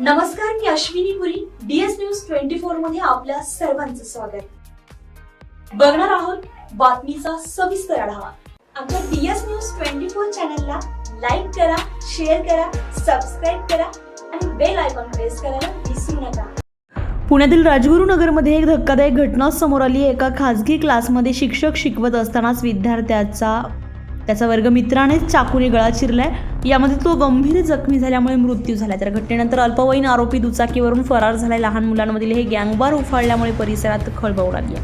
नमस्कार, मी अश्विनी पुरी. DS news 24 मध्ये आपल्या सर्वांचं स्वागत. बघणार आहोत बातमीचा सविस्तर आढावा. आमच्या DS न्यूज 24 चॅनलला लाईक करा, शेअर करा, सबस्क्राईब करा आणि बेल आयकॉन प्रेस करायला विसरू नका. पुण्यातील राजगुरुनगरमध्ये एक धक्कादायक घटना समोर आली. एका खासगी क्लासमध्ये शिक्षक शिकवत असतानाच त्याचा वर्गमित्रानेच चाकूने गळा चिरलाय. यामध्ये तो गंभीर जखमी झाल्यामुळे मृत्यू झाला. तर घटनेनंतर अल्पवयीन आरोपी दुचाकीवरून फरार झालाय. लहान मुलांमधील हे गँगवार उफाळल्यामुळे परिसरात खळबळ उडाली आहे.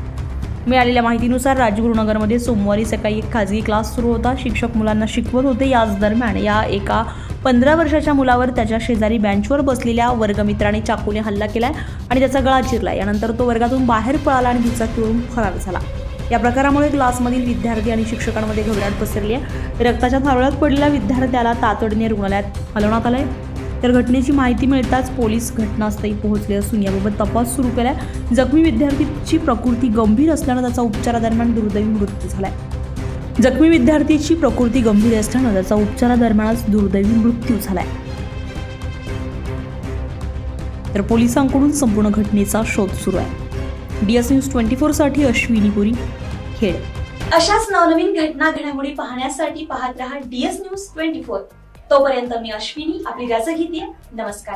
मिळालेल्या माहितीनुसार राजगुरुनगरमध्ये सोमवारी सकाळी एक खासगी क्लास सुरू होता. शिक्षक मुलांना शिकवत होते. याच दरम्यान या एका 15 वर्षाच्या मुलावर त्याच्या शेजारी बेंचवर बसलेल्या वर्गमित्राने चाकूने हल्ला केलाय आणि त्याचा गळा चिरलाय. यानंतर तो वर्गातून बाहेर पळाला आणि दुचाकीवरून फरार झाला. या प्रकारामुळे क्लासमधील विद्यार्थी आणि शिक्षकांमध्ये घबराट पसरली आहे. रक्ताच्या थारोळ्यात पडलेल्या विद्यार्थ्याला तातडीने रुग्णालयात हलवण्यात आलंय. तर घटनेची माहिती मिळताच पोलीस घटनास्थळी पोहोचले असून याबाबत तपास सुरू केलाय. जखमी विद्यार्थीची प्रकृती गंभीर असल्यानं त्याचा उपचारादरम्यान दुर्दैवी मृत्यू झालाय. तर पोलिसांकडून संपूर्ण घटनेचा शोध सुरू आहे. DS न्यूज 24 साठी अश्विनी पुरी, खेड. अशाच नवनवीन घडामोडी पाहण्यासाठी पाहत रहा DS न्यूज 24. तोपर्यंत मी अश्विनी आपली रजा घेते. नमस्कार.